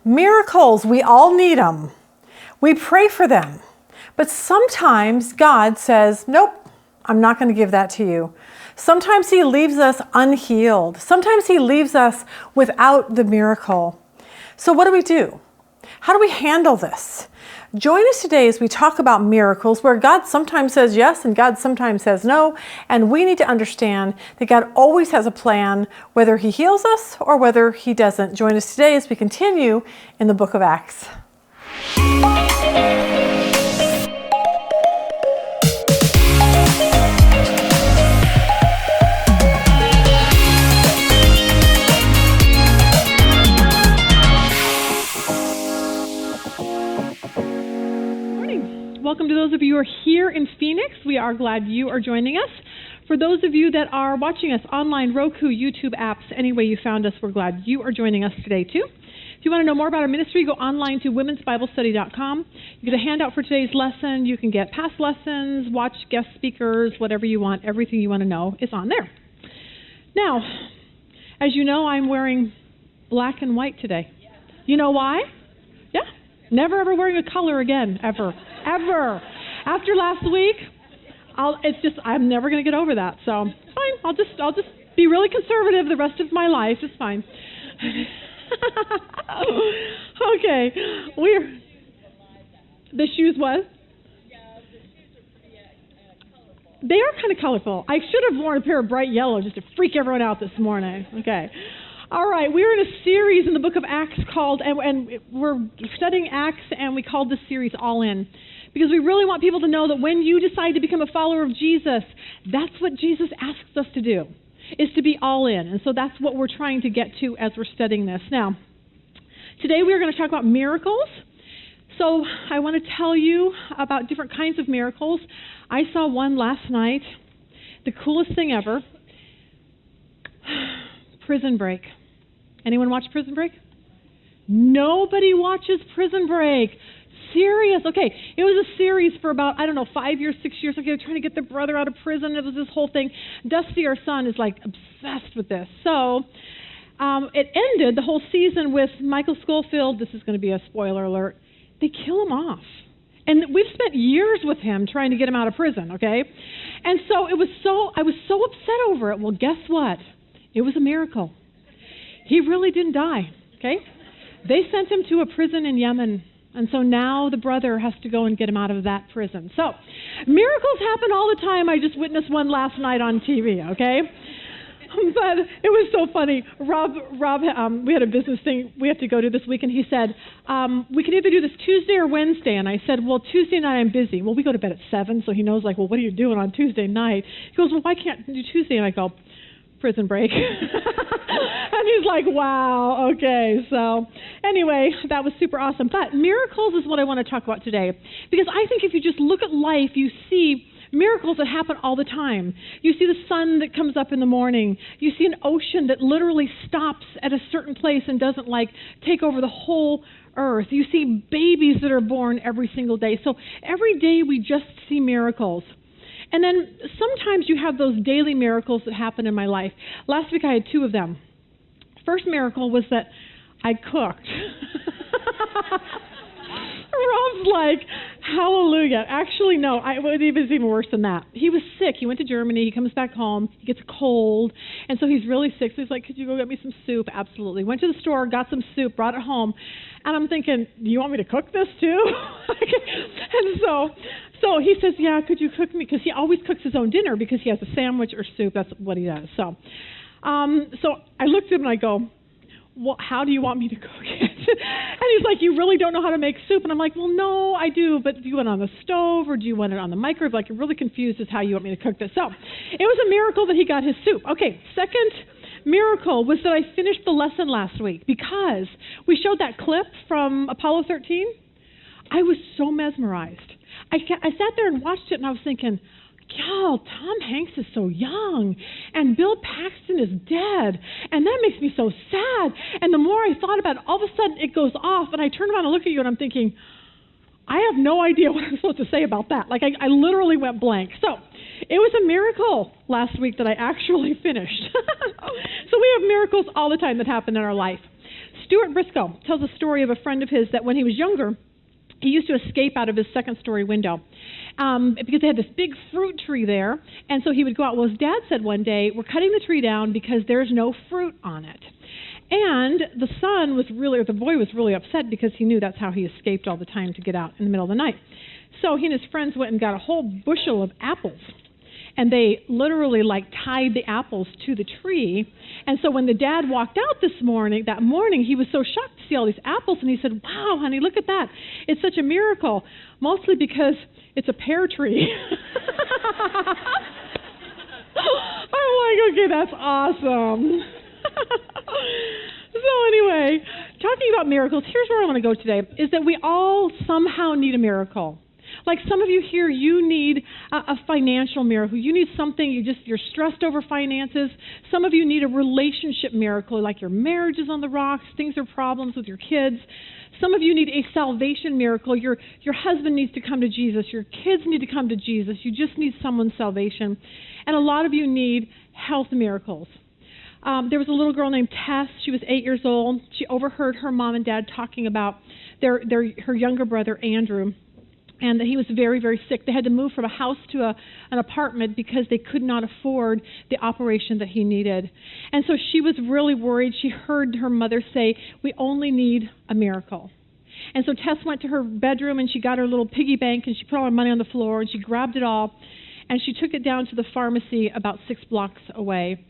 Miracles, we all need them. We pray for them. But sometimes God says, nope, I'm not going to give that to you. Sometimes he leaves us unhealed. Sometimes he leaves us without the miracle. So what do? How do we handle this? Join us today as we talk about miracles where God sometimes says yes and God sometimes says no. And we need to understand that God always has a plan, whether he heals us or whether he doesn't. Join us today as we continue in the book of Acts. Welcome to those of you who are here in Phoenix. We are glad you are joining us. For those of you that are watching us online, Roku, YouTube apps, any way you found us, we're glad you are joining us today too. If you want to know more about our ministry, go online to womensbiblestudy.com. You get a handout for today's lesson. You can get past lessons, watch guest speakers, whatever you want. Everything you want to know is on there. Now, as you know, I'm wearing black and white today. You know why? Yeah. Never ever wearing a color again, ever. Ever. After last week, I'm never going to get over that. So, fine. I'll just be really conservative the rest of my life. It's fine. Okay. The shoes what? They are kind of colorful. I should have worn a pair of bright yellow just to freak everyone out this morning. Okay. All right, we're in a series in the book of Acts called, and we're studying Acts, and we called this series All In, because we really want people to know that when you decide to become a follower of Jesus, that's what Jesus asks us to do, is to be all in. And so that's what we're trying to get to as we're studying this. Now, today we're going to talk about miracles. So I want to tell you about different kinds of miracles. I saw one last night, the coolest thing ever. Prison Break. Anyone watch Prison Break? Nobody watches Prison Break. Serious. Okay, it was a series for about, 5 years, 6 years. Okay, they're trying to get their brother out of prison. It was this whole thing. Dusty, our son, is like obsessed with this. So it ended, the whole season, with Michael Schofield. This is going to be a spoiler alert. They kill him off. And we've spent years with him trying to get him out of prison, okay? And so I was so upset over it. Well, guess what? It was a miracle. He really didn't die, okay? They sent him to a prison in Yemen, and so now the brother has to go and get him out of that prison. So miracles happen all the time. I just witnessed one last night on TV, okay? But it was so funny. Rob, we had a business thing we have to go to this week, and he said, we can either do this Tuesday or Wednesday. And I said, well, Tuesday night I'm busy. Well, we go to bed at 7, so he knows, like, well, what are you doing on Tuesday night? He goes, well, why can't you do Tuesday? And I go, Prison Break. And he's like, wow, okay. So anyway, that was super awesome. But miracles is what I want to talk about today. Because I think if you just look at life, you see miracles that happen all the time. You see the sun that comes up in the morning. You see an ocean that literally stops at a certain place and doesn't take over the whole earth. You see babies that are born every single day. So every day we just see miracles. And then sometimes you have those daily miracles that happen in my life. Last week I had 2 of them. First miracle was that I cooked. Rob's like, hallelujah. Actually, no, it was even worse than that. He was sick. He went to Germany. He comes back home. He gets a cold. And so he's really sick. So he's like, could you go get me some soup? Absolutely. Went to the store, got some soup, brought it home. And I'm thinking, do you want me to cook this too? And so he says, yeah, could you cook me? Because he always cooks his own dinner because he has a sandwich or soup. That's what he does. So I looked at him and I go, well, how do you want me to cook it? And he's like, you really don't know how to make soup? And I'm like, well, no, I do, but do you want it on the stove or do you want it on the microwave? Like, I'm really confused as how you want me to cook this. So it was a miracle that he got his soup. Okay, second miracle was that I finished the lesson last week because we showed that clip from Apollo 13. I was so mesmerized. I sat there and watched it and I was thinking, God, Tom Hanks is so young, and Bill Paxton is dead, and that makes me so sad. And the more I thought about it, all of a sudden it goes off, and I turn around and look at you, and I'm thinking, I have no idea what I'm supposed to say about that. Like, I literally went blank. So it was a miracle last week that I actually finished. So we have miracles all the time that happen in our life. Stuart Briscoe tells a story of a friend of his that when he was younger, he used to escape out of his second-story window because they had this big fruit tree there, and so he would go out. Well, his dad said one day, we're cutting the tree down because there's no fruit on it. And the boy was really upset because he knew that's how he escaped all the time, to get out in the middle of the night. So he and his friends went and got a whole bushel of apples. And they literally tied the apples to the tree. And so when the dad walked out that morning, he was so shocked to see all these apples. And he said, wow, honey, look at that. It's such a miracle. Mostly because it's a pear tree. I'm like, okay, that's awesome. So anyway, talking about miracles, here's where I want to go today, is that we all somehow need a miracle. Like some of you here, you need a financial miracle. You need something, you're stressed over finances. Some of you need a relationship miracle, like your marriage is on the rocks, things are problems with your kids. Some of you need a salvation miracle. Your husband needs to come to Jesus. Your kids need to come to Jesus. You just need someone's salvation. And a lot of you need health miracles. There was a little girl named Tess. She was 8 years old. She overheard her mom and dad talking about her younger brother, Andrew, and that he was very, very sick. They had to move from a house to an apartment because they could not afford the operation that he needed. And so she was really worried. She heard her mother say, we only need a miracle. And so Tess went to her bedroom and she got her little piggy bank and she put all her money on the floor and she grabbed it all and she took it down to the pharmacy about 6 blocks away.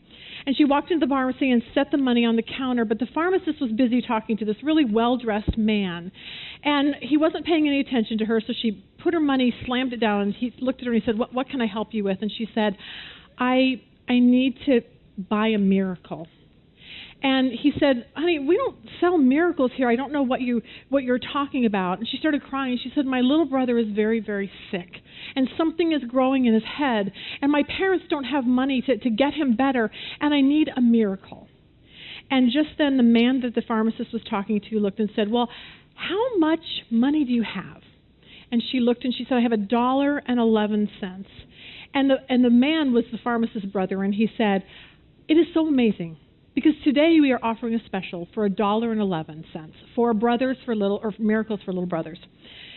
And she walked into the pharmacy and set the money on the counter, but the pharmacist was busy talking to this really well-dressed man. And he wasn't paying any attention to her, so she put her money, slammed it down, and he looked at her and he said, what can I help you with? And she said, I need to buy a miracle. And he said, honey, we don't sell miracles here. I don't know what you're talking about. And she started crying. She said, my little brother is very, very sick. And something is growing in his head. And my parents don't have money to get him better. And I need a miracle. And just then the man that the pharmacist was talking to looked and said, well, how much money do you have? And she looked and she said, I have $1.11. And the man was the pharmacist's brother. And he said, it is so amazing. Because today we are offering a special for $1.11 for miracles for little brothers.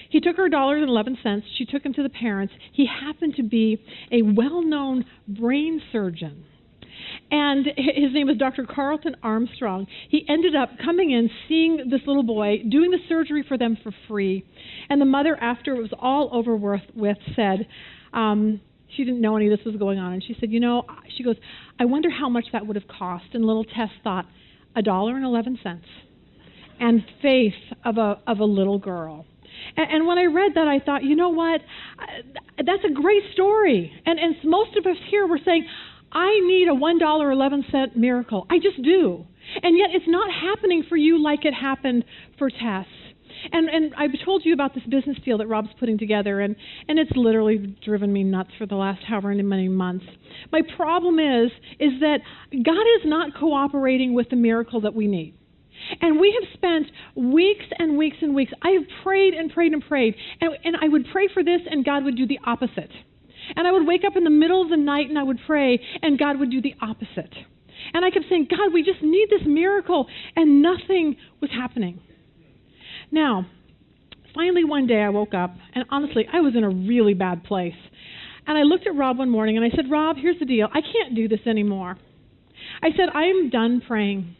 He took her $1.11. She took him to the parents. He happened to be a well-known brain surgeon. And his name was Dr. Carlton Armstrong. He ended up coming in, seeing this little boy, doing the surgery for them for free. And the mother, after it was all over with, said, she didn't know any of this was going on. And she said, she goes, I wonder how much that would have cost. And little Tess thought, $1.11. And faith of a little girl. And when I read that, I thought, you know what? That's a great story. And most of us here were saying, I need a $1.11 miracle. I just do. And yet it's not happening for you like it happened for Tess. And I've told you about this business deal that Rob's putting together, and it's literally driven me nuts for the last however many months. My problem is that God is not cooperating with the miracle that we need. And we have spent weeks and weeks and weeks. I have prayed and prayed and prayed, and I would pray for this, and God would do the opposite. And I would wake up in the middle of the night, and I would pray, and God would do the opposite. And I kept saying, God, we just need this miracle, and nothing was happening. Now, finally one day I woke up, and honestly, I was in a really bad place. And I looked at Rob one morning, and I said, Rob, here's the deal. I can't do this anymore. I said, I am done praying.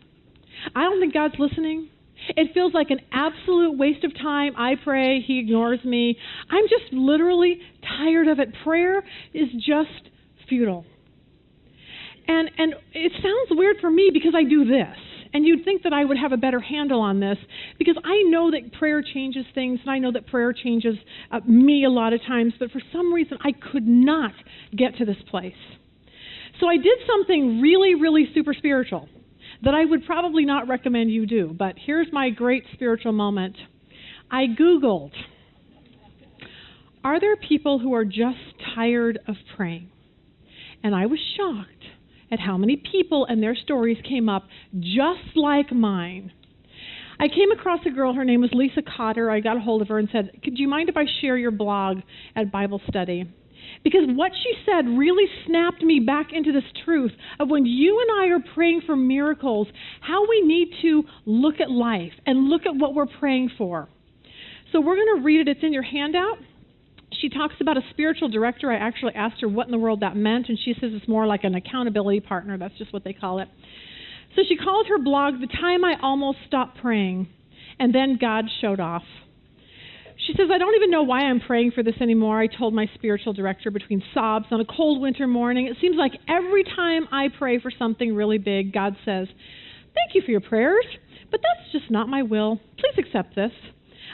I don't think God's listening. It feels like an absolute waste of time. I pray, He ignores me. I'm just literally tired of it. Prayer is just futile. And it sounds weird for me because I do this. And you'd think that I would have a better handle on this because I know that prayer changes things, and I know that prayer changes me a lot of times, but for some reason I could not get to this place. So I did something really, really super spiritual that I would probably not recommend you do, but here's my great spiritual moment. I Googled, are there people who are just tired of praying? And I was shocked at how many people and their stories came up just like mine. I came across a girl, her name was Lisa Cotter. I got a hold of her and said, do you mind if I share your blog at Bible study? Because what she said really snapped me back into this truth of when you and I are praying for miracles, how we need to look at life and look at what we're praying for. So we're going to read it. It's in your handout. She talks about a spiritual director. I actually asked her what in the world that meant, and she says it's more like an accountability partner. That's just what they call it. So she called her blog, "The Time I Almost Stopped Praying, and Then God Showed Off." She says, "I don't even know why I'm praying for this anymore. I told my spiritual director between sobs on a cold winter morning. It seems like every time I pray for something really big, God says, 'Thank you for your prayers, but that's just not my will. Please accept this.'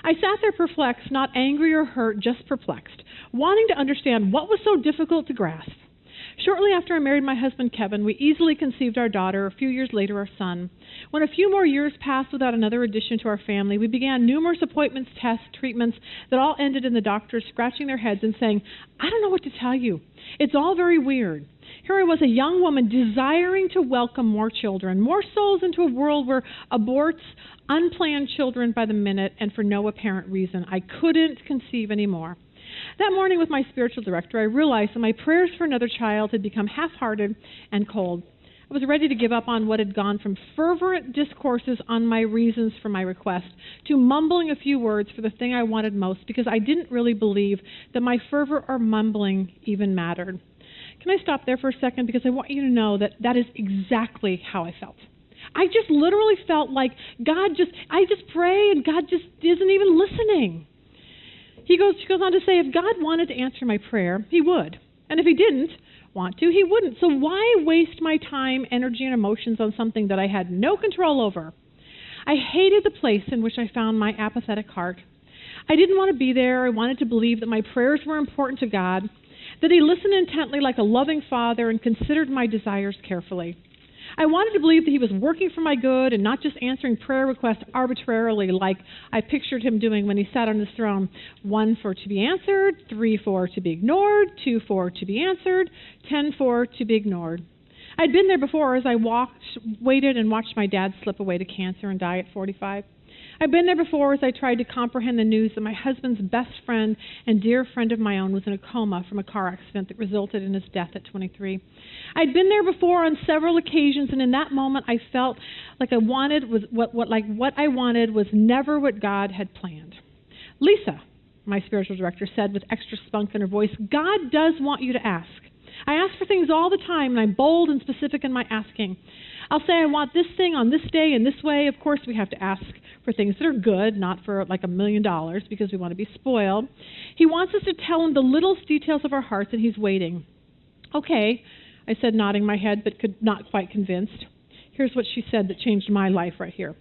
I sat there perplexed, not angry or hurt, just perplexed, wanting to understand what was so difficult to grasp. Shortly after I married my husband, Kevin, we easily conceived our daughter, a few years later our son. When a few more years passed without another addition to our family, we began numerous appointments, tests, treatments that all ended in the doctors scratching their heads and saying, 'I don't know what to tell you. It's all very weird.' Here I was, a young woman desiring to welcome more children, more souls into a world where aborts unplanned children by the minute and for no apparent reason. I couldn't conceive anymore. That morning with my spiritual director, I realized that my prayers for another child had become half-hearted and cold. I was ready to give up on what had gone from fervent discourses on my reasons for my request to mumbling a few words for the thing I wanted most because I didn't really believe that my fervor or mumbling even mattered. Can I stop there for a second? Because I want you to know that that is exactly how I felt. I just literally felt like I just pray and God just isn't even listening. She goes on to say, if God wanted to answer my prayer, He would. And if He didn't want to, He wouldn't. So why waste my time, energy, and emotions on something that I had no control over? I hated the place in which I found my apathetic heart. I didn't want to be there. I wanted to believe that my prayers were important to God, that He listened intently like a loving Father and considered my desires carefully. I wanted to believe that He was working for my good and not just answering prayer requests arbitrarily like I pictured Him doing when He sat on His throne. 1 for to be answered, 3 for to be ignored, 2 for to be answered, 10 for to be ignored. I'd been there before as I waited and watched my dad slip away to cancer and die at 45. I'd been there before as I tried to comprehend the news that my husband's best friend and dear friend of my own was in a coma from a car accident that resulted in his death at 23. I'd been there before on several occasions, and in that moment I felt like what I wanted was never what God had planned. Lisa, my spiritual director said with extra spunk in her voice, God does want you to ask. I ask for things all the time, and I'm bold and specific in my asking. I'll say I want this thing on this day and this way. Of course, we have to ask for things that are good, not for like $1 million because we want to be spoiled. He wants us to tell Him the littlest details of our hearts, and He's waiting. Okay, I said, nodding my head, but not quite convinced. Here's what she said that changed my life right here.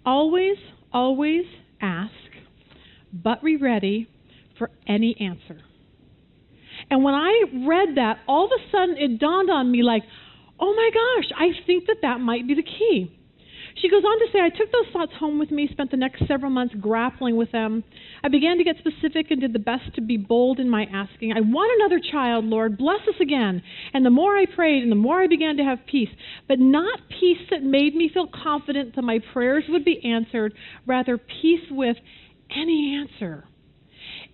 Always, always ask, but be ready for any answer. And when I read that, all of a sudden it dawned on me like, oh my gosh, I think that might be the key. She goes on to say, I took those thoughts home with me, spent the next several months grappling with them. I began to get specific and did the best to be bold in my asking. I want another child, Lord, bless us again. And the more I prayed and the more I began to have peace, but not peace that made me feel confident that my prayers would be answered, rather peace with any answer.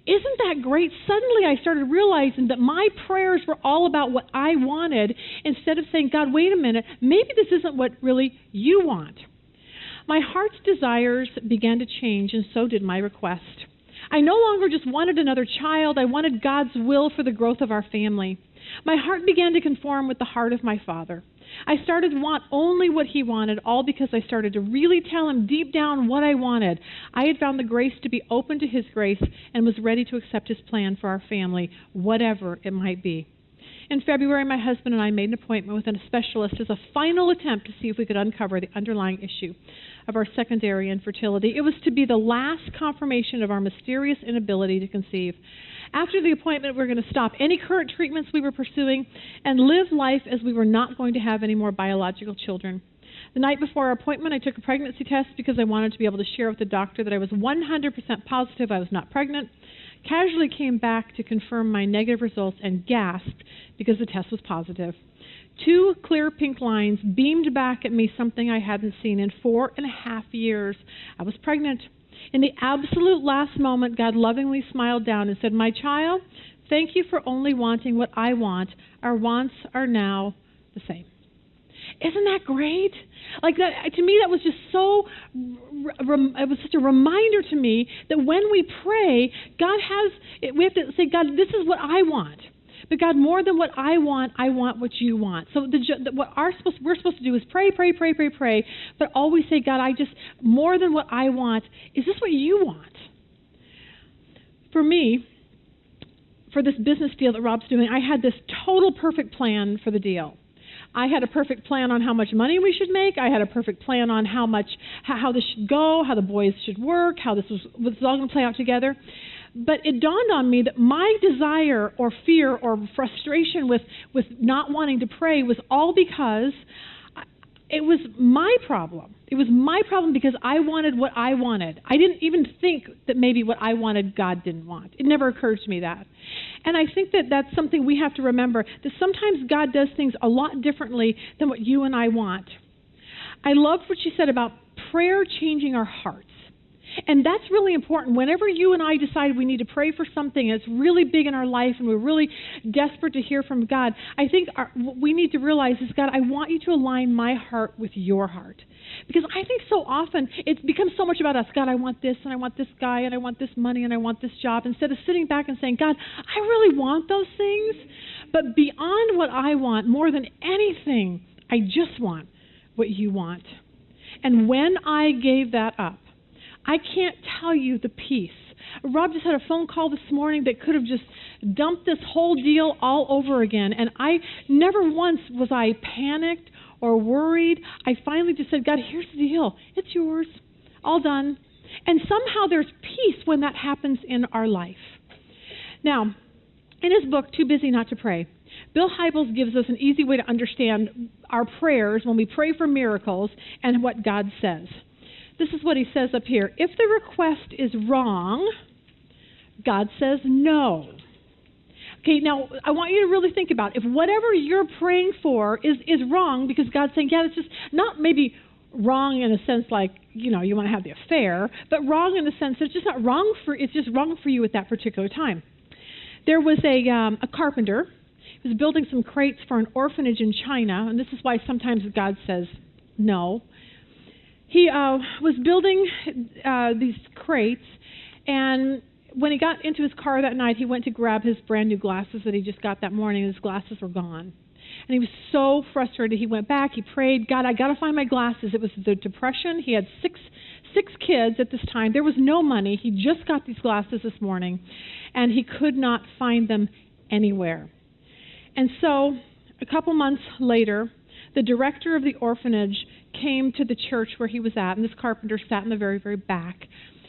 Isn't that great? Suddenly I started realizing that my prayers were all about what I wanted instead of saying, God, wait a minute, maybe this isn't what really you want. My heart's desires began to change, and so did my request. I no longer just wanted another child. I wanted God's will for the growth of our family. My heart began to conform with the heart of my Father. I started to want only what He wanted, all because I started to really tell Him deep down what I wanted. I had found the grace to be open to His grace and was ready to accept His plan for our family, whatever it might be. In February, my husband and I made an appointment with a specialist as a final attempt to see if we could uncover the underlying issue of our secondary infertility. It was to be the last confirmation of our mysterious inability to conceive. After the appointment, we were going to stop any current treatments we were pursuing and live life as we were not going to have any more biological children. The night before our appointment, I took a pregnancy test because I wanted to be able to share with the doctor that I was 100% positive I was not pregnant. Casually came back to confirm my negative results and gasped because the test was positive. 2 clear pink lines beamed back at me something I hadn't seen in 4.5 years. I was pregnant. In the absolute last moment, God lovingly smiled down and said, my child, Thank you for only wanting what I want. Our wants are now the same. Isn't that great? Like that, to me, that was just so, it was such a reminder to me that when we pray, we have to say, God, this is what I want. But God, more than what I want what you want. So we're supposed to do is pray, but always say, God, more than what I want, is this what you want? For me, for this business deal that Rob's doing, I had this total perfect plan for the deal. I had a perfect plan on how much money we should make. I had a perfect plan on how this should go, how the boys should work, how this was all going to play out together. But it dawned on me that my desire or fear or frustration with not wanting to pray was all because it was my problem. It was my problem because I wanted what I wanted. I didn't even think that maybe what I wanted God didn't want. It never occurred to me that. And I think that that's something we have to remember, that sometimes God does things a lot differently than what you and I want. I love what she said about prayer changing our hearts. And that's really important. Whenever you and I decide we need to pray for something that's really big in our life and we're really desperate to hear from God, I think what we need to realize is, God, I want you to align my heart with your heart. Because I think so often it's become so much about us. God, I want this, and I want this guy, and I want this money, and I want this job. Instead of sitting back and saying, God, I really want those things, but beyond what I want, more than anything, I just want what you want. And when I gave that up, I can't tell you the peace. Rob just had a phone call this morning that could have just dumped this whole deal all over again. And I never once was I panicked or worried. I finally just said, God, here's the deal. It's yours. All done. And somehow there's peace when that happens in our life. Now, in his book, Too Busy Not to Pray, Bill Hybels gives us an easy way to understand our prayers when we pray for miracles and what God says. This is what he says up here. If the request is wrong, God says no. Okay, now I want you to really think about if whatever you're praying for is wrong, because God's saying, yeah, it's just not maybe wrong in a sense like, you want to have the affair, but wrong in the sense that it's just not wrong it's just wrong for you at that particular time. There was a carpenter who was building some crates for an orphanage in China, and this is why sometimes God says no. He was building these crates, and when he got into his car that night, he went to grab his brand new glasses that he just got that morning, and his glasses were gone. And he was so frustrated. He went back, he prayed, God, I got to find my glasses. It was the Depression. He had six kids at this time. There was no money. He just got these glasses this morning, and he could not find them anywhere. And so a couple months later, the director of the orphanage came to the church where he was at, and this carpenter sat in the very, very back.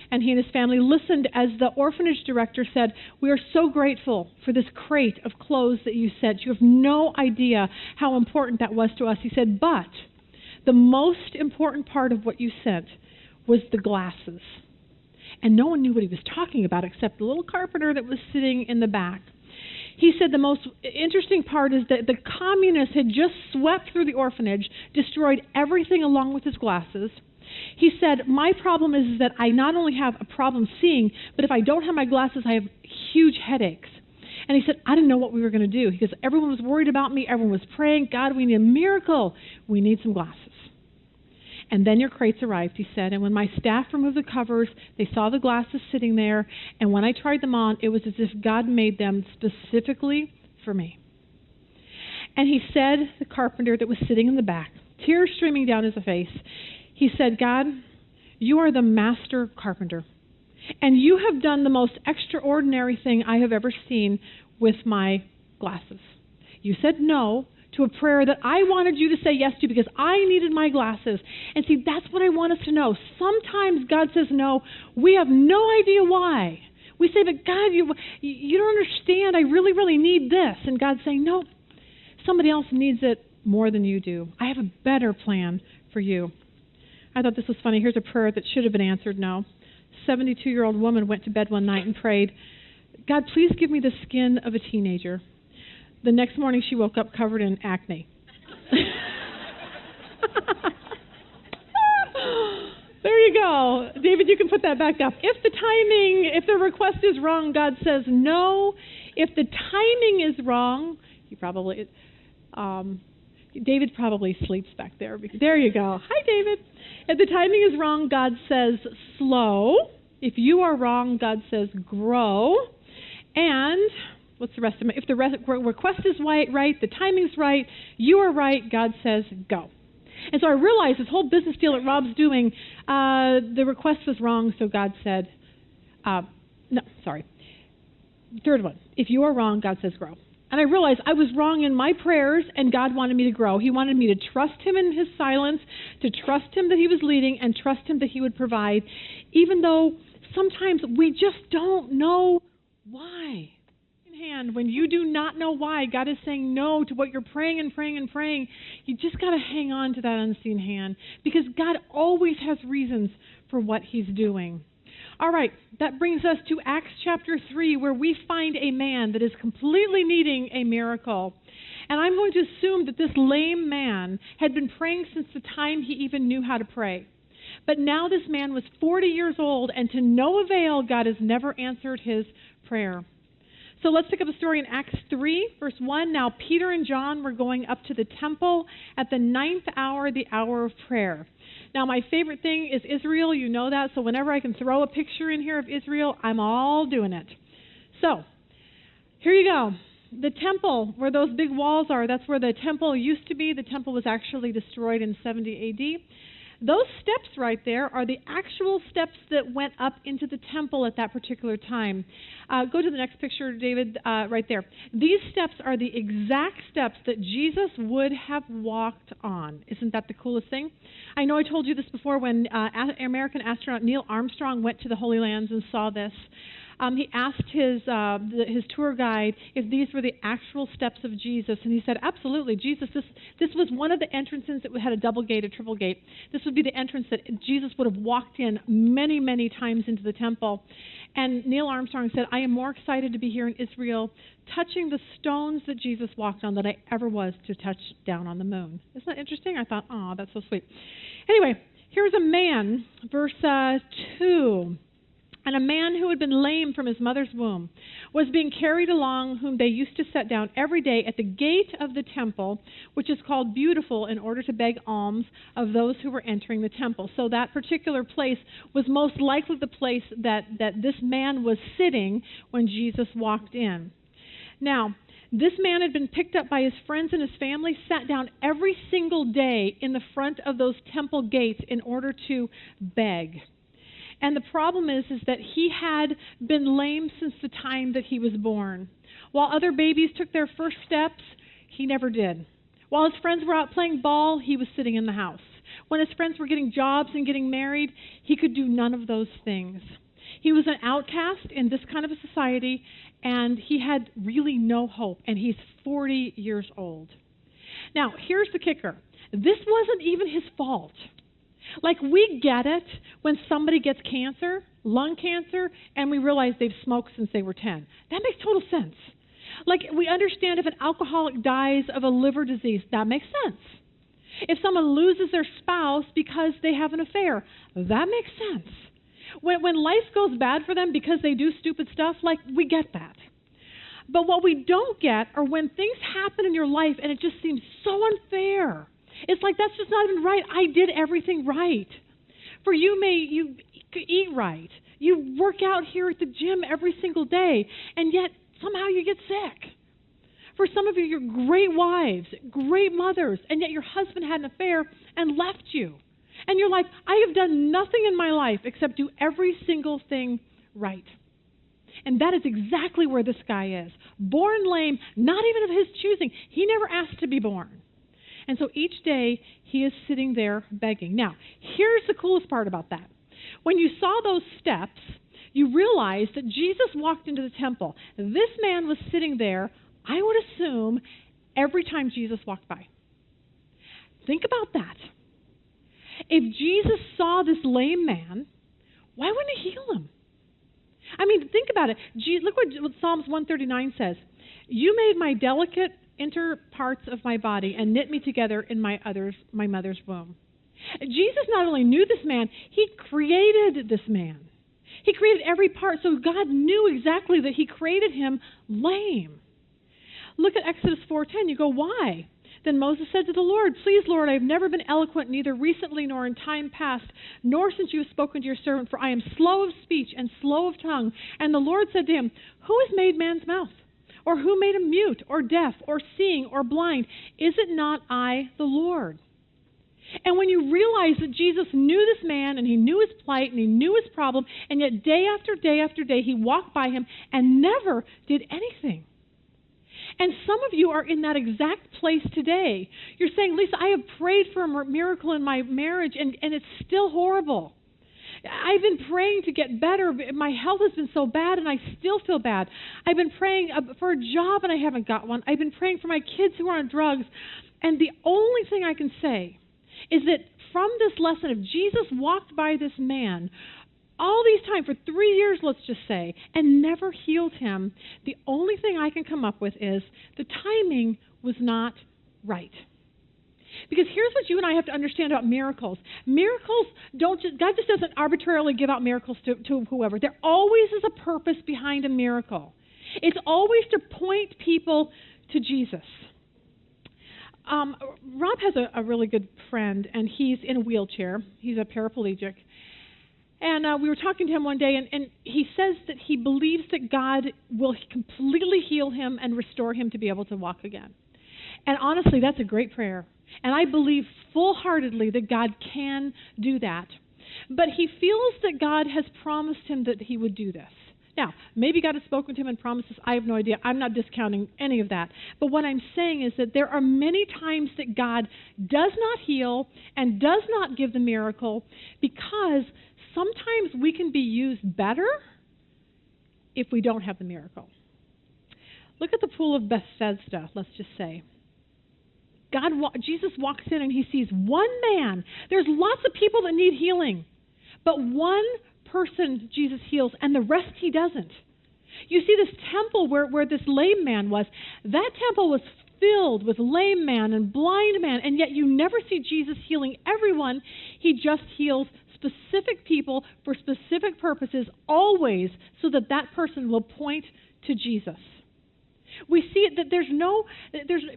And he and his family listened as the orphanage director said, we are so grateful for this crate of clothes that you sent. You have no idea how important that was to us. He said, but the most important part of what you sent was the glasses. And no one knew what he was talking about except the little carpenter that was sitting in the back. He said the most interesting part is that the communists had just swept through the orphanage, destroyed everything along with his glasses. He said, my problem is that I not only have a problem seeing, but if I don't have my glasses, I have huge headaches. And he said, I didn't know what we were going to do because everyone was worried about me. Everyone was praying, God, we need a miracle. We need some glasses. And then your crates arrived, he said, and when my staff removed the covers, they saw the glasses sitting there, and when I tried them on, it was as if God made them specifically for me. And he said, the carpenter that was sitting in the back, tears streaming down his face, he said, God, you are the master carpenter, and you have done the most extraordinary thing I have ever seen with my glasses. You said no to a prayer that I wanted you to say yes to because I needed my glasses. And see, that's what I want us to know. Sometimes God says no. We have no idea why. We say, but God, you don't understand. I really, really need this. And God's saying, no, somebody else needs it more than you do. I have a better plan for you. I thought this was funny. Here's a prayer that should have been answered no. 72-year-old woman went to bed one night and prayed, God, please give me the skin of a teenager. The next morning, she woke up covered in acne. There you go. David, you can put that back up. If the request is wrong, God says no. If the timing is wrong, David probably sleeps back there. There you go. Hi, David. If the timing is wrong, God says slow. If you are wrong, God says grow. And what's the rest of it? If the request is right, the timing's right, you are right, God says go. And so I realized this whole business deal that Rob's doing, the request was wrong, so God said, third one, if you are wrong, God says grow. And I realized I was wrong in my prayers, and God wanted me to grow. He wanted me to trust Him in His silence, to trust Him that He was leading, and trust Him that He would provide, even though sometimes we just don't know why. Hand, when you do not know why God is saying no to what you're praying and praying and praying, you just got to hang on to that unseen hand, because God always has reasons for what He's doing. All right, that brings us to Acts chapter 3, where we find a man that is completely needing a miracle. And I'm going to assume that this lame man had been praying since the time he even knew how to pray. But now this man was 40 years old, and to no avail, God has never answered his prayer. So let's pick up a story in Acts 3, verse 1. Now Peter and John were going up to the temple at the 9th hour, the hour of prayer. Now my favorite thing is Israel. You know that. So whenever I can throw a picture in here of Israel, I'm all doing it. So here you go. The temple, where those big walls are, that's where the temple used to be. The temple was actually destroyed in 70 A.D. Those steps right there are the actual steps that went up into the temple at that particular time. Go to the next picture, David, right there. These steps are the exact steps that Jesus would have walked on. Isn't that the coolest thing? I know I told you this before when American astronaut Neil Armstrong went to the Holy Lands and saw this. He asked his tour guide if these were the actual steps of Jesus, and he said, absolutely, Jesus, this was one of the entrances that had a double gate, a triple gate. This would be the entrance that Jesus would have walked in many, many times into the temple. And Neil Armstrong said, I am more excited to be here in Israel touching the stones that Jesus walked on than I ever was to touch down on the moon. Isn't that interesting? I thought, oh, that's so sweet. Anyway, here's a man, verse 2. And a man who had been lame from his mother's womb was being carried along, whom they used to set down every day at the gate of the temple, which is called Beautiful, in order to beg alms of those who were entering the temple. So that particular place was most likely the place that this man was sitting when Jesus walked in. Now, this man had been picked up by his friends and his family, sat down every single day in the front of those temple gates in order to beg. And the problem is that he had been lame since the time that he was born. While other babies took their first steps, he never did. While his friends were out playing ball, he was sitting in the house. When his friends were getting jobs and getting married, he could do none of those things. He was an outcast in this kind of a society, and he had really no hope, and he's 40 years old. Now, here's the kicker. This wasn't even his fault. Like, we get it when somebody gets cancer, lung cancer, and we realize they've smoked since they were 10. That makes total sense. Like, we understand if an alcoholic dies of a liver disease, that makes sense. If someone loses their spouse because they have an affair, that makes sense. When life goes bad for them because they do stupid stuff, like, we get that. But what we don't get are when things happen in your life and it just seems so unfair. It's like, that's just not even right. I did everything right. For you, you eat right. You work out here at the gym every single day, and yet somehow you get sick. For some of you, you're great wives, great mothers, and yet your husband had an affair and left you. And you're like, I have done nothing in my life except do every single thing right. And that is exactly where this guy is. Born lame, not even of his choosing. He never asked to be born. And so each day, he is sitting there begging. Now, here's the coolest part about that. When you saw those steps, you realized that Jesus walked into the temple. This man was sitting there, I would assume, every time Jesus walked by. Think about that. If Jesus saw this lame man, why wouldn't he heal him? I mean, think about it. Look what Psalms 139 says. You made my delicate inner parts of my body and knit me together in my mother's womb. Jesus not only knew this man, he created this man. He created every part, so God knew exactly that he created him lame. Look at Exodus 4:10. You go, why? Then Moses said to the Lord, please, Lord, I have never been eloquent, neither recently nor in time past, nor since you have spoken to your servant, for I am slow of speech and slow of tongue. And the Lord said to him, who has made man's mouth? Or who made him mute, or deaf, or seeing, or blind? Is it not I, the Lord? And when you realize that Jesus knew this man, and he knew his plight, and he knew his problem, and yet day after day after day he walked by him and never did anything. And some of you are in that exact place today. You're saying, Lisa, I have prayed for a miracle in my marriage, and it's still horrible. I've been praying to get better. My health has been so bad, and I still feel bad. I've been praying for a job, and I haven't got one. I've been praying for my kids who are on drugs. And the only thing I can say is that from this lesson, if Jesus walked by this man all these times, for 3 years, let's just say, and never healed him, the only thing I can come up with is the timing was not right. Because here's what you and I have to understand about miracles. Miracles God just doesn't arbitrarily give out miracles to whoever. There always is a purpose behind a miracle. It's always to point people to Jesus. Rob has a really good friend, and he's in a wheelchair. He's a paraplegic. And we were talking to him one day, and he says that he believes that God will completely heal him and restore him to be able to walk again. And honestly, that's a great prayer. And I believe full-heartedly that God can do that. But he feels that God has promised him that he would do this. Now, maybe God has spoken to him and promised this. I have no idea. I'm not discounting any of that. But what I'm saying is that there are many times that God does not heal and does not give the miracle because sometimes we can be used better if we don't have the miracle. Look at the pool of Bethesda, let's just say. Jesus walks in and he sees one man. There's lots of people that need healing, but one person Jesus heals, and the rest he doesn't. You see this temple where this lame man was. That temple was filled with lame man and blind man, and yet you never see Jesus healing everyone. He just heals specific people for specific purposes, always so that that person will point to Jesus. We see it that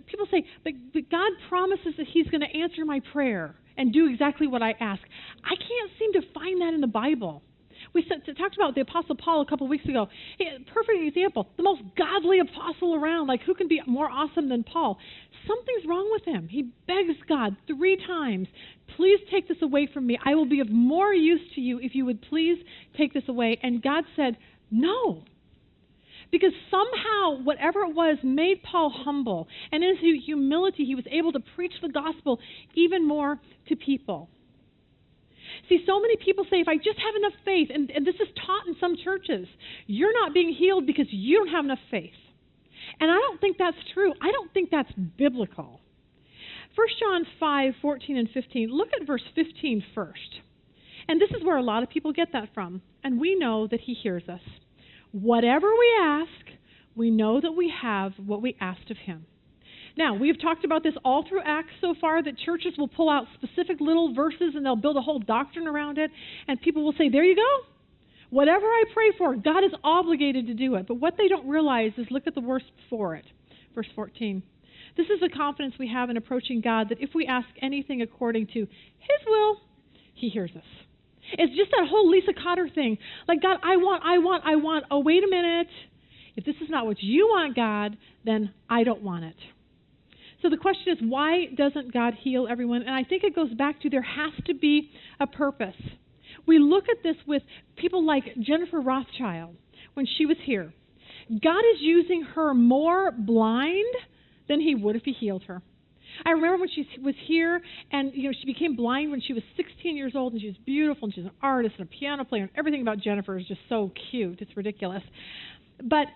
people say, but God promises that he's going to answer my prayer and do exactly what I ask. I can't seem to find that in the Bible. We talked about the Apostle Paul a couple of weeks ago. Perfect example. The most godly apostle around. Like, who can be more awesome than Paul? Something's wrong with him. He begs God 3 times, please take this away from me. I will be of more use to you if you would please take this away. And God said, no. Because somehow, whatever it was, made Paul humble. And in his humility, he was able to preach the gospel even more to people. See, so many people say, if I just have enough faith, and this is taught in some churches, you're not being healed because you don't have enough faith. And I don't think that's true. I don't think that's biblical. 1 John 5:14 and 15. Look at verse 15 first. And this is where a lot of people get that from. And we know that he hears us. Whatever we ask, we know that we have what we asked of him. Now, we've talked about this all through Acts so far, that churches will pull out specific little verses and they'll build a whole doctrine around it, and people will say, there you go. Whatever I pray for, God is obligated to do it. But what they don't realize is, look at the verse before it, verse 14. This is the confidence we have in approaching God, that if we ask anything according to his will, he hears us. It's just that whole Lisa Cotter thing. Like, God, I want. Oh, wait a minute. If this is not what you want, God, then I don't want it. So the question is, why doesn't God heal everyone? And I think it goes back to there has to be a purpose. We look at this with people like Jennifer Rothschild when she was here. God is using her more blind than he would if he healed her. I remember when she was here, and she became blind when she was 16 years old, and she was beautiful, and she's an artist and a piano player, and everything about Jennifer is just so cute. It's ridiculous. But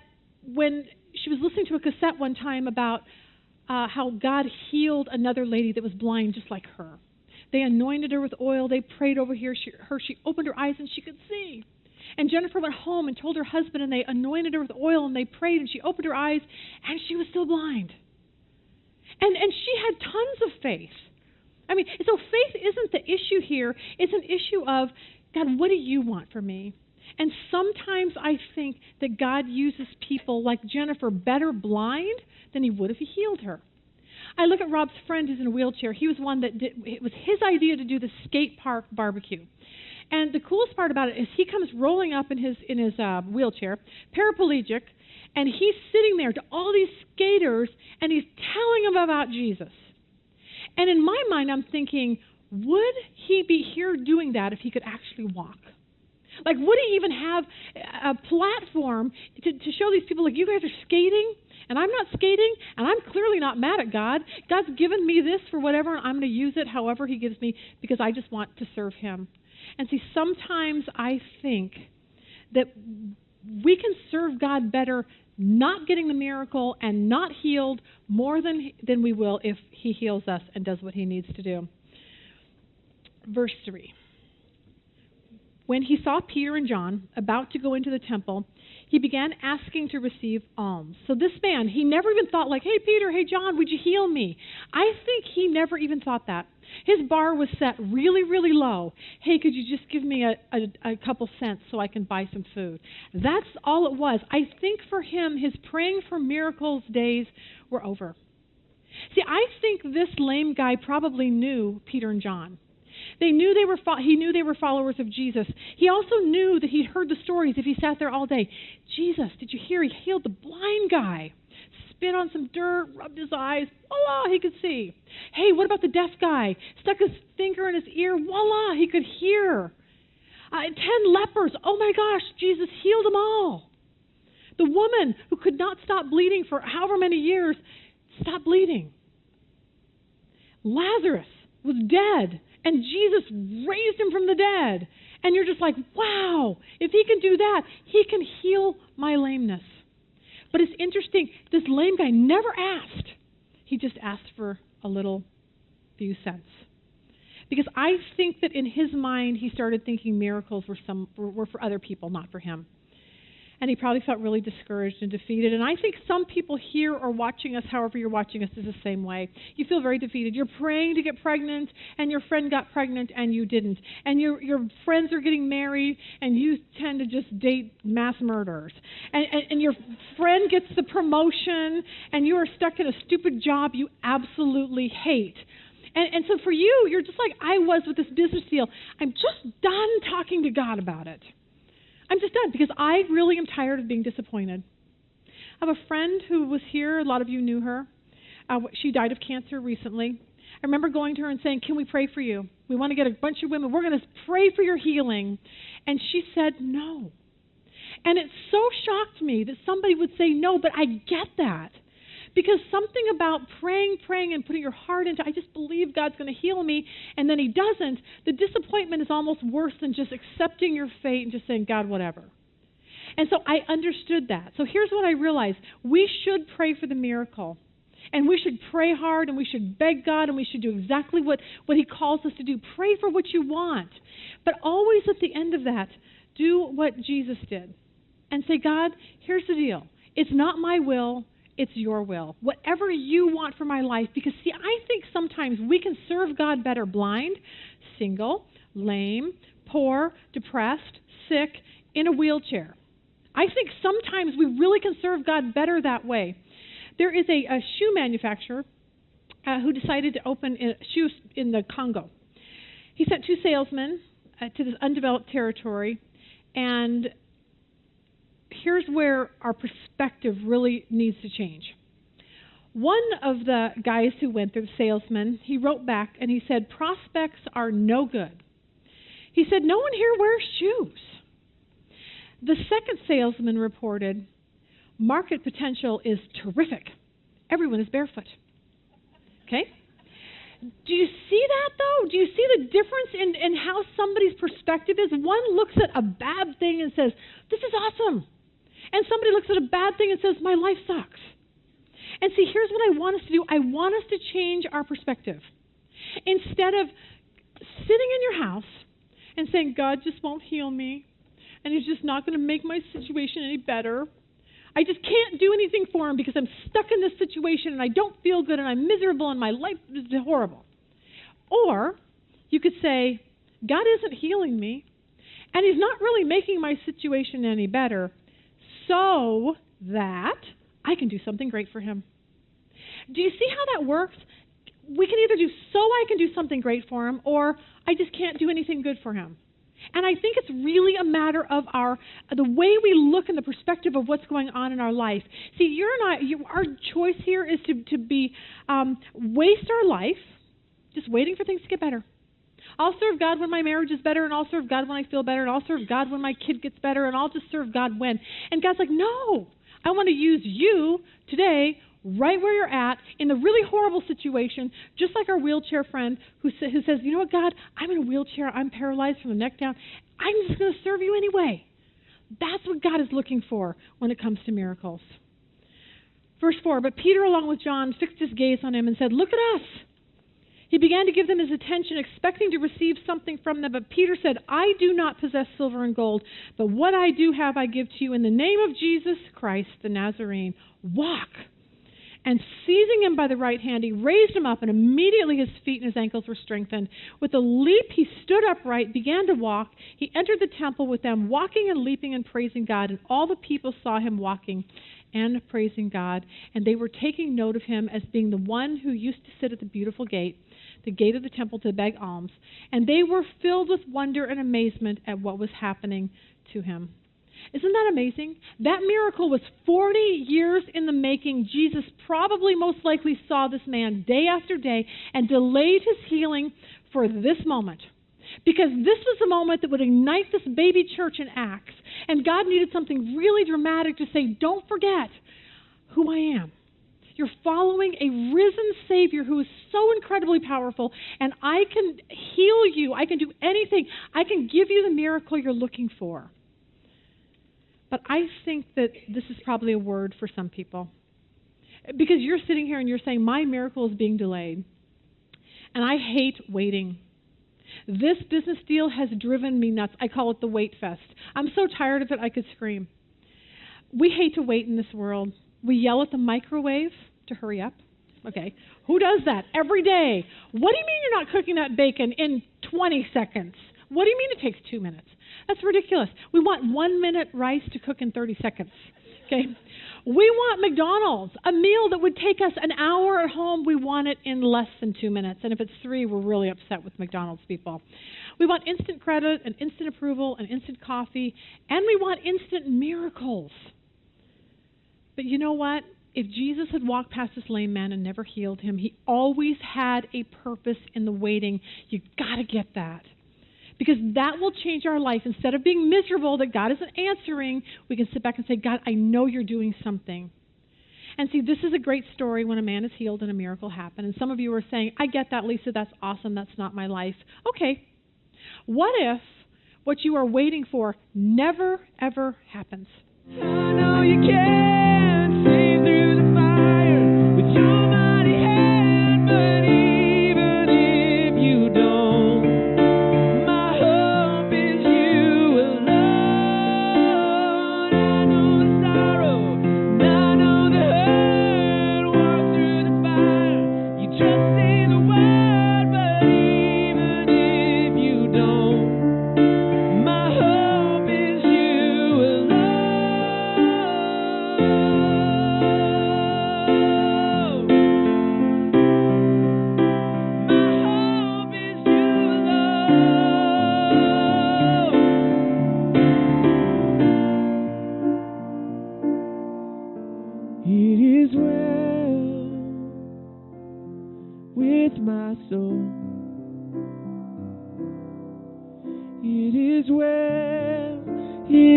when she was listening to a cassette one time about how God healed another lady that was blind just like her. They anointed her with oil. They prayed over here. She opened her eyes and she could see. And Jennifer went home and told her husband, and they anointed her with oil, and they prayed, and she opened her eyes, and she was still blind. And she had tons of faith. I mean, so faith isn't the issue here. It's an issue of, God, what do you want for me? And sometimes I think that God uses people like Jennifer better blind than he would if he healed her. I look at Rob's friend who's in a wheelchair. He was one that it was his idea to do the skate park barbecue. And the coolest part about it is he comes rolling up in his wheelchair, paraplegic, and he's sitting there to all these skaters, and he's telling them about Jesus. And in my mind, I'm thinking, would he be here doing that if he could actually walk? Like, would he even have a platform to show these people, like, you guys are skating, and I'm not skating, and I'm clearly not mad at God. God's given me this for whatever, and I'm going to use it however he gives me because I just want to serve him. And see, sometimes I think that we can serve God better not getting the miracle and not healed more than we will if he heals us and does what he needs to do. Verse 3. When he saw Peter and John about to go into the temple, he began asking to receive alms. So this man, he never even thought like, hey, Peter, hey, John, would you heal me? I think he never even thought that. His bar was set really, really low. Hey, could you just give me a couple cents so I can buy some food? That's all it was. I think for him, his praying for miracles days were over. See, I think this lame guy probably knew Peter and John. He knew they were followers of Jesus. He also knew that he'd heard the stories if he sat there all day. Jesus, did you hear? He healed the blind guy. Spit on some dirt, rubbed his eyes. Voila, he could see. Hey, what about the deaf guy? Stuck his finger in his ear. Voila, he could hear. 10 lepers. Oh my gosh, Jesus healed them all. The woman who could not stop bleeding for however many years stopped bleeding. Lazarus was dead, and Jesus raised him from the dead. And you're just like, wow, if he can do that, he can heal my lameness. But it's interesting, this lame guy never asked. He just asked for a little few cents. Because I think that in his mind, he started thinking miracles were for other people, not for him. And he probably felt really discouraged and defeated. And I think some people here or watching us, however you're watching us, is the same way. You feel very defeated. You're praying to get pregnant, and your friend got pregnant, and you didn't. And your friends are getting married, and you tend to just date mass murderers. And your friend gets the promotion, and you are stuck in a stupid job you absolutely hate. And so for you, you're just like I was with this business deal. I'm just done talking to God about it. I'm just done because I really am tired of being disappointed. I have a friend who was here. A lot of you knew her. She died of cancer recently. I remember going to her and saying, can we pray for you? We want to get a bunch of women. We're going to pray for your healing. And she said no. And it so shocked me that somebody would say no, but I get that. Because something about praying and putting your heart into, I just believe God's going to heal me, and then he doesn't, the disappointment is almost worse than just accepting your fate and just saying, God, whatever. And so I understood that. So here's what I realized. We should pray for the miracle. And we should pray hard, and we should beg God, and we should do exactly what he calls us to do. Pray for what you want. But always at the end of that, do what Jesus did. And say, God, here's the deal. It's not my will. It's your will. Whatever you want for my life. Because, see, I think sometimes we can serve God better blind, single, lame, poor, depressed, sick, in a wheelchair. I think sometimes we really can serve God better that way. There is a shoe manufacturer who decided to open shoes in the Congo. He sent 2 salesmen to this undeveloped territory, and here's where our perspective really needs to change. One of the guys who went there, the salesman, he wrote back and he said, prospects are no good. He said, no one here wears shoes. The second salesman reported, market potential is terrific. Everyone is barefoot. Okay? Do you see that, though? Do you see the difference in how somebody's perspective is? One looks at a bad thing and says, this is awesome. And somebody looks at a bad thing and says, my life sucks. And see, here's what I want us to do. I want us to change our perspective. Instead of sitting in your house and saying, God just won't heal me, and he's just not going to make my situation any better. I just can't do anything for him because I'm stuck in this situation and I don't feel good and I'm miserable and my life is horrible. Or you could say, God isn't healing me, And he's not really making my situation any better so that I can do something great for him. Do you see how that works? We can either do so I can do something great for him, or I just can't do anything good for him. And I think it's really a matter of the way we look in the perspective of what's going on in our life. See, our choice here is to waste our life just waiting for things to get better. I'll serve God when my marriage is better, and I'll serve God when I feel better, and I'll serve God when my kid gets better, and I'll just serve God when. And God's like, no, I want to use you today, right where you're at, in the really horrible situation, just like our wheelchair friend who says, you know what, God, I'm in a wheelchair, I'm paralyzed from the neck down, I'm just going to serve you anyway. That's what God is looking for when it comes to miracles. Verse 4, but Peter, along with John, fixed his gaze on him and said, look at us. He began to give them his attention, expecting to receive something from them. But Peter said, I do not possess silver and gold, but what I do have I give to you. In the name of Jesus Christ, the Nazarene, walk. And seizing him by the right hand, he raised him up, and immediately his feet and his ankles were strengthened. With a leap, he stood upright, began to walk. He entered the temple with them, walking and leaping and praising God. And all the people saw him walking and praising God. And they were taking note of him as being the one who used to sit at the beautiful gate, the gate of the temple, to beg alms. And they were filled with wonder and amazement at what was happening to him. Isn't that amazing? That miracle was 40 years in the making. Jesus probably most likely saw this man day after day and delayed his healing for this moment. Because this was the moment that would ignite this baby church in Acts. And God needed something really dramatic to say, don't forget who I am. You're following a risen Savior who is so incredibly powerful, and I can heal you. I can do anything. I can give you the miracle you're looking for. But I think that this is probably a word for some people. Because you're sitting here and you're saying, my miracle is being delayed. And I hate waiting. This business deal has driven me nuts. I call it the wait fest. I'm so tired of it I could scream. We hate to wait in this world. We yell at the microwave to hurry up. Okay, who does that every day? What do you mean you're not cooking that bacon in 20 seconds? What do you mean it takes 2 minutes? That's ridiculous. We want 1 minute rice to cook in 30 seconds. Okay, we want McDonald's, a meal that would take us an hour at home. We want it in less than 2 minutes. And if it's 3, we're really upset with McDonald's people. We want instant credit and instant approval and instant coffee, and we want instant miracles. But you know what? If Jesus had walked past this lame man and never healed him, he always had a purpose in the waiting. You've got to get that. Because that will change our life. Instead of being miserable that God isn't answering, we can sit back and say, God, I know you're doing something. And see, this is a great story when a man is healed and a miracle happened. And some of you are saying, I get that, Lisa, that's awesome, that's not my life. Okay, what if what you are waiting for never, ever happens? I know you can see through the fire with your mighty hand, but even if you don't, my hope is you alone. I know the sorrow, and I know the hurt, walk through the fire, you trust in the word, but even if you don't, my hope is you alone. It is well with my soul. It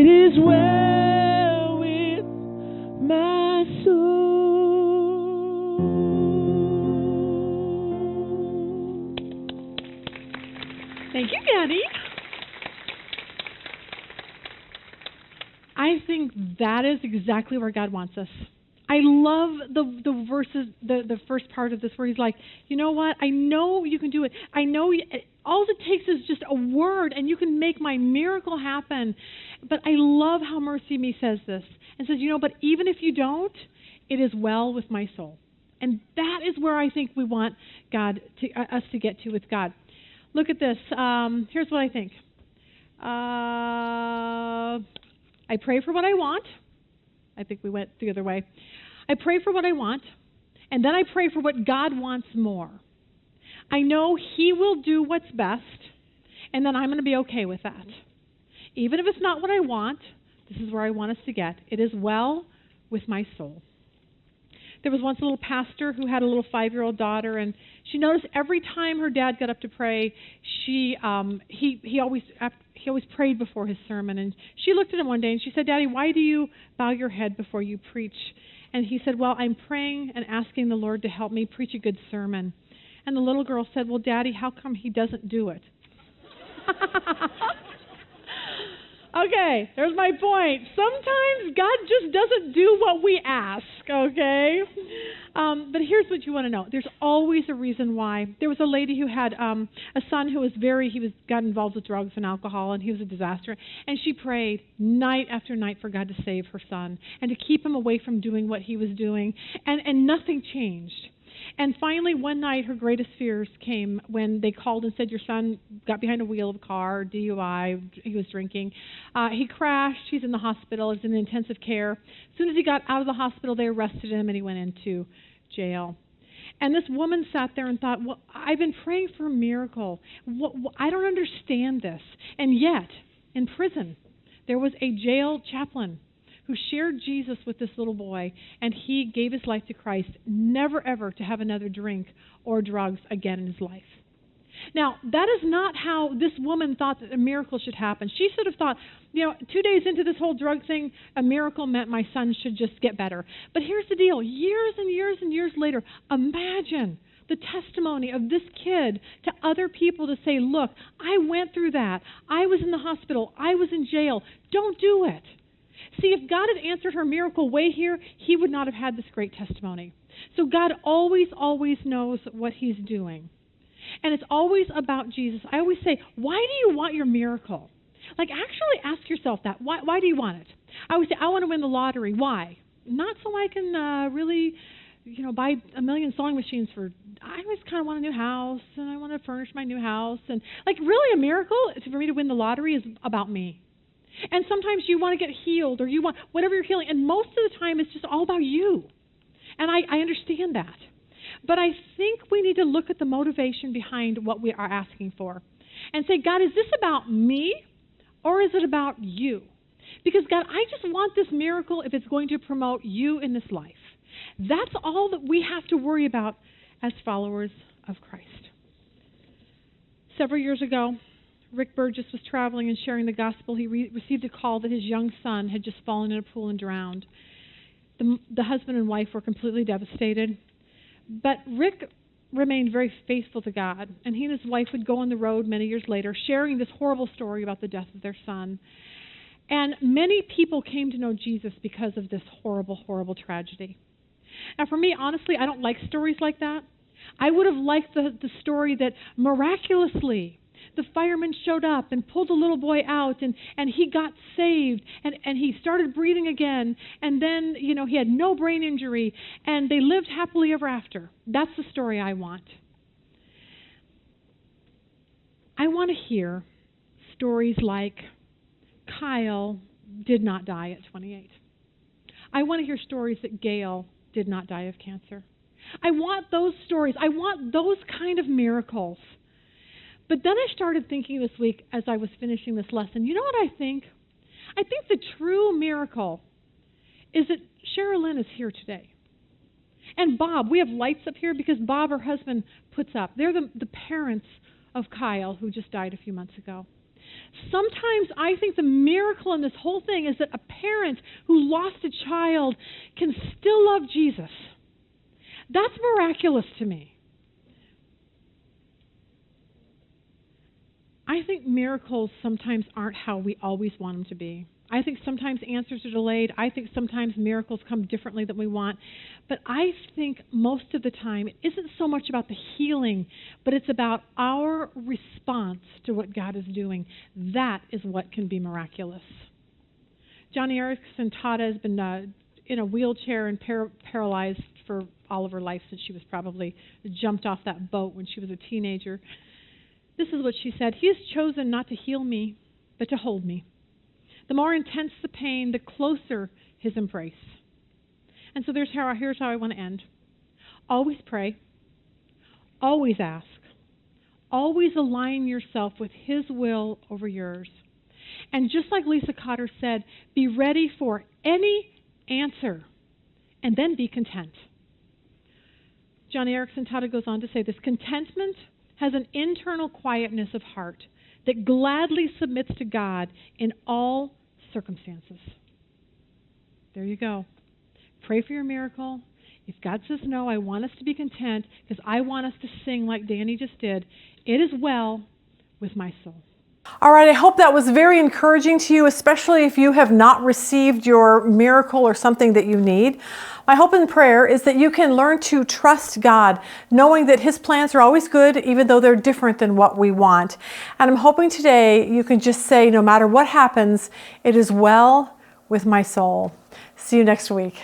is well with my soul. Thank you, Daddy. I think that is exactly where God wants us. I love the verses, the first part of this where he's like, you know what? I know you can do it. I know all it takes is just a word and you can make my miracle happen. But I love how Mercy Me says this and says, you know, but even if you don't, it is well with my soul. And that is where I think we want God us to get to with God. Look at this. Here's what I think. I pray for what I want. I think we went the other way. I pray for what I want, and then I pray for what God wants more. I know He will do what's best, and then I'm going to be okay with that. Even if it's not what I want, this is where I want us to get. It is well with my soul. There was once a little pastor who had a little 5-year-old daughter, and she noticed every time her dad got up to pray, he always prayed before his sermon. And she looked at him one day and she said, "Daddy, why do you bow your head before you preach?" And he said, "Well, I'm praying and asking the Lord to help me preach a good sermon." And the little girl said, "Well, Daddy, how come He doesn't do it?" Okay, there's my point. Sometimes God just doesn't do what we ask, okay? But here's what you want to know. There's always a reason why. There was a lady who had a son who got involved with drugs and alcohol, and he was a disaster. And she prayed night after night for God to save her son and to keep him away from doing what he was doing. And nothing changed. And finally, one night, her greatest fears came when they called and said, "Your son got behind a wheel of a car, DUI, he was drinking. He crashed, he's in the hospital, he's in intensive care." As soon as he got out of the hospital, they arrested him and he went into jail. And this woman sat there and thought, "Well, I've been praying for a miracle. I don't understand this." And yet, in prison, there was a jail chaplain who shared Jesus with this little boy, and he gave his life to Christ, never ever to have another drink or drugs again in his life. Now, that is not how this woman thought that a miracle should happen. She should have thought, 2 days into this whole drug thing, a miracle meant my son should just get better. But here's the deal. Years and years and years later, imagine the testimony of this kid to other people to say, "Look, I went through that. I was in the hospital. I was in jail. Don't do it." See, if God had answered her miracle way here, He would not have had this great testimony. So God always, always knows what He's doing. And it's always about Jesus. I always say, why do you want your miracle? Actually ask yourself that. Why do you want it? I always say, I want to win the lottery. Why? Not so I can really, buy a million sewing machines I always kind of want a new house, and I want to furnish my new house. And really a miracle for me to win the lottery is about me. And sometimes you want to get healed, or you want whatever you're healing, and most of the time it's just all about you. And I understand that. But I think we need to look at the motivation behind what we are asking for and say, "God, is this about me, or is it about you? Because, God, I just want this miracle if it's going to promote you in this life." That's all that we have to worry about as followers of Christ. Several years ago, Rick Burgess was traveling and sharing the gospel. He received a call that his young son had just fallen in a pool and drowned. The husband and wife were completely devastated. But Rick remained very faithful to God, and he and his wife would go on the road many years later, sharing this horrible story about the death of their son. And many people came to know Jesus because of this horrible, horrible tragedy. Now, for me, honestly, I don't like stories like that. I would have liked the story that miraculously the firemen showed up and pulled the little boy out, and he got saved, and he started breathing again, and then, he had no brain injury, and they lived happily ever after. That's the story I want. I want to hear stories like Kyle did not die at 28. I want to hear stories that Gail did not die of cancer. I want those stories. I want those kind of miracles. But then I started thinking this week as I was finishing this lesson, you know what I think? I think the true miracle is that Sherilyn is here today. And Bob, we have lights up here because Bob, her husband, puts up. They're the parents of Kyle, who just died a few months ago. Sometimes I think the miracle in this whole thing is that a parent who lost a child can still love Jesus. That's miraculous to me. I think miracles sometimes aren't how we always want them to be. I think sometimes answers are delayed. I think sometimes miracles come differently than we want. But I think most of the time it isn't so much about the healing, but it's about our response to what God is doing. That is what can be miraculous. Johnny Erickson Tata has been in a wheelchair and paralyzed for all of her life since she was probably jumped off that boat when she was a teenager. This is what she said: "He has chosen not to heal me, but to hold me. The more intense the pain, the closer his embrace. And so here's how I want to end. Always pray. Always ask. Always align yourself with his will over yours. And just like Lisa Cotter said, be ready for any answer and then be content. Johnny Erickson Tada goes on to say this: contentment has an internal quietness of heart that gladly submits to God in all circumstances. There you go. Pray for your miracle. If God says no, I want us to be content because I want us to sing like Danny just did. It is well with my soul. All right, I hope that was very encouraging to you, especially if you have not received your miracle or something that you need. My hope and prayer is that you can learn to trust God, knowing that his plans are always good, even though they're different than what we want. And I'm hoping today you can just say, no matter what happens, it is well with my soul. See you next week.